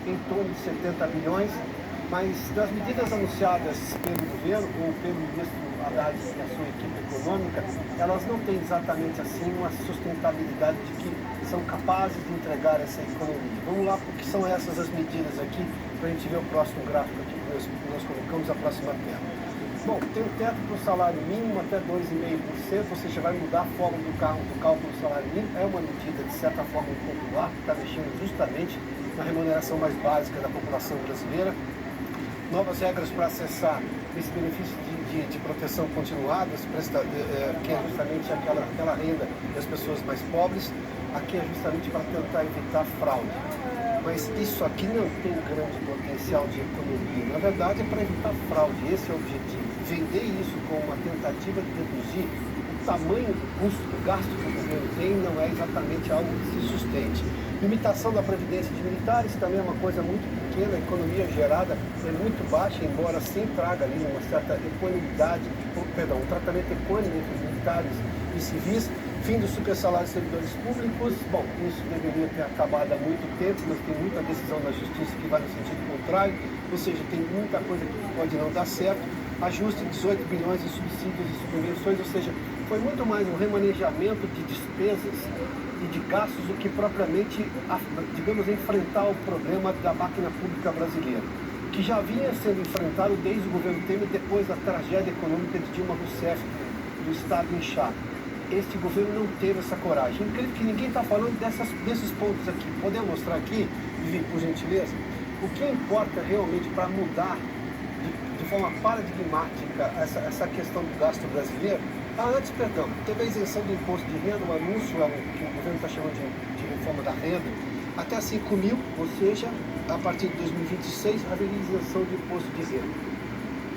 em torno de 70 bilhões, mas das medidas anunciadas pelo governo ou pelo ministro Haddad e a sua equipe econômica, elas não têm exatamente assim uma sustentabilidade de que são capazes de entregar essa economia. Vamos lá, porque são essas as medidas aqui, para a gente ver o próximo gráfico aqui que nós colocamos, a próxima tela. Bom, tem o teto para o salário mínimo até 2,5%, ou seja, vai mudar a forma do cálculo do salário mínimo. É uma medida, de certa forma, impopular, que está mexendo justamente na remuneração mais básica da população brasileira. Novas regras para acessar esse benefício de proteção continuada, que é justamente aquela renda das pessoas mais pobres. Aqui é justamente para tentar evitar fraude. Mas isso aqui não tem grande potencial de economia. Na verdade, é para evitar fraude. Esse é o objetivo. Vender isso como uma tentativa de reduzir o tamanho do custo, do gasto que o governo tem, não é exatamente algo que se sustente. Limitação da previdência de militares também é uma coisa muito pequena. A economia gerada é muito baixa, embora sim traga ali uma certa equanimidade, um tratamento equânime entre militares e civis. Fim do super salário de servidores públicos. Bom, isso deveria ter acabado há muito tempo, mas tem muita decisão da justiça que vai no sentido contrário, ou seja, tem muita coisa que pode não dar certo. Ajuste de 18 bilhões em subsídios e subvenções, ou seja, foi muito mais um remanejamento de despesas e de gastos do que propriamente, digamos, enfrentar o problema da máquina pública brasileira, que já vinha sendo enfrentado desde o governo Temer, depois da tragédia econômica de Dilma Rousseff, do Estado inchado. Este governo não teve essa coragem. Incrível que ninguém está falando desses pontos aqui. Podemos mostrar aqui, Vivi, por gentileza? O que importa realmente para mudar de forma paradigmática essa questão do gasto brasileiro? Antes, perdão, teve a isenção do imposto de renda, o anúncio que o governo está chamando de reforma da renda, até 5 mil, ou seja, a partir de 2026, haveria isenção do imposto de renda.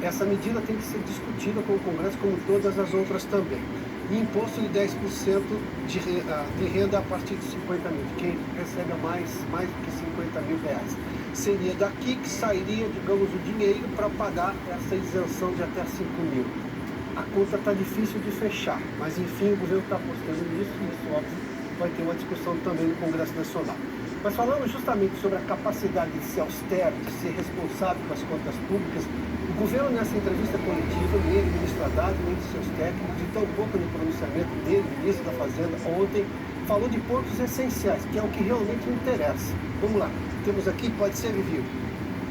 Essa medida tem que ser discutida com o Congresso, como todas as outras também. E imposto de 10% de renda a partir de 50 mil, de quem recebe mais do que 50 mil reais. Seria daqui que sairia, digamos, o dinheiro para pagar essa isenção de até 5 mil. A conta está difícil de fechar, mas enfim, o governo está apostando nisso e isso, óbvio, vai ter uma discussão também no Congresso Nacional. Mas falando justamente sobre a capacidade de ser austero, de ser responsável com as contas públicas, o governo nessa entrevista coletiva, nem o ministro Haddad, nem de seus técnicos, e tão pouco no pronunciamento dele, ministro da Fazenda, ontem, falou de pontos essenciais, que é o que realmente interessa. Vamos lá, temos aqui, pode ser, Vivi,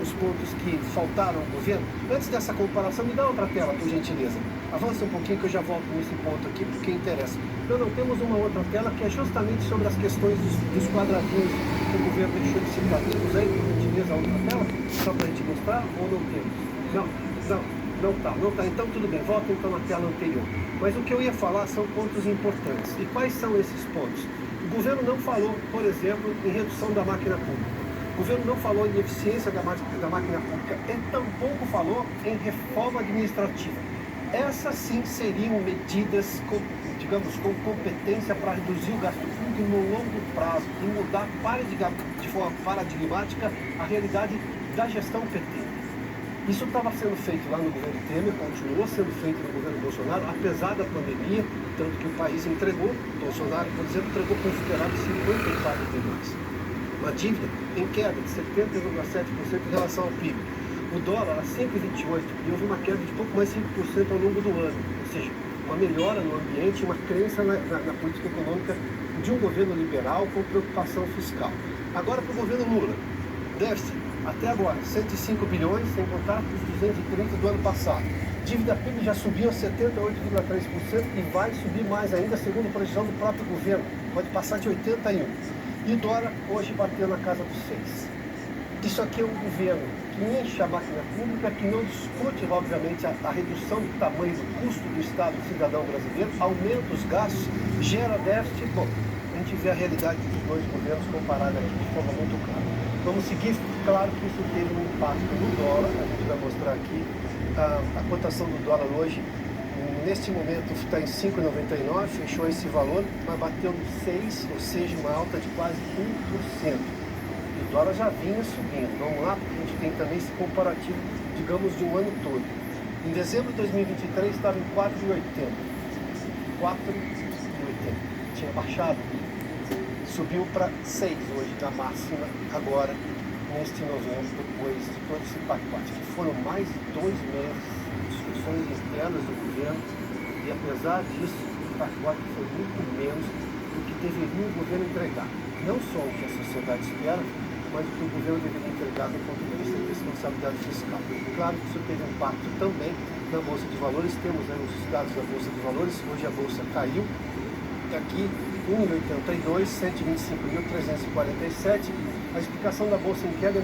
os pontos que faltaram ao governo. Antes dessa comparação, me dá outra tela, por gentileza. Avança um pouquinho que eu já volto nesse ponto aqui, porque interessa. Não, temos uma outra tela que é justamente sobre as questões dos quadradinhos que o governo deixou de citar. Temos aí, por gentileza, a outra tela, só para a gente mostrar, ou não temos? Não tá. Então tudo bem, volta então na tela anterior. Mas o que eu ia falar são pontos importantes. E quais são esses pontos? O governo não falou, por exemplo, em redução da máquina pública. O governo não falou em eficiência da máquina pública e tampouco falou em reforma administrativa. Essas sim seriam medidas, com competência para reduzir o gasto público no longo prazo e mudar de forma paradigmática a realidade da gestão PT. Isso estava sendo feito lá no governo Temer, continuou sendo feito no governo Bolsonaro, apesar da pandemia, tanto que o país entregou, Bolsonaro, por exemplo, entregou com superávit 54 bilhões. Uma dívida em queda de 70,7% em relação ao PIB. O dólar a 5,28 e houve uma queda de pouco mais de 5% ao longo do ano. Ou seja, uma melhora no ambiente, uma crença na política econômica de um governo liberal com preocupação fiscal. Agora para o governo Lula, déficit até agora 105 bilhões, sem contar os 230 do ano passado. Dívida PIB já subiu a 78,3% e vai subir mais ainda, segundo a projeção do próprio governo. Pode passar de 81%. E o dólar hoje bateu na casa dos 6. Isso aqui é um governo que enche a máquina pública, que não discute, obviamente, a redução do tamanho do custo do Estado do cidadão brasileiro, aumenta os gastos, gera déficit. Bom, a gente vê a realidade dos dois governos comparada aqui de forma muito clara. Vamos seguir, claro que isso teve um impacto no dólar, a gente vai mostrar aqui a cotação do dólar hoje. Neste momento está em 5,99, fechou esse valor, mas bateu no 6, ou seja, uma alta de quase 1%. E o dólar já vinha subindo. Vamos lá, porque a gente tem também esse comparativo, digamos, de um ano todo. Em dezembro de 2023 estava em 4,80. 4,80. Tinha baixado, subiu para 6 hoje, na máxima, agora, neste novembro, depois de todo esse pacote, que foram mais de 2 meses de discussões internas do governo, e apesar disso, o pacote foi muito menos do que deveria o governo entregar. Não só o que a sociedade espera, mas o que o governo deveria entregar do ponto de vista de responsabilidade fiscal. Claro que isso teve impacto também na Bolsa de Valores. Temos aí os dados da Bolsa de Valores. Hoje a Bolsa caiu, aqui 1,82, 125.347. A explicação da Bolsa em queda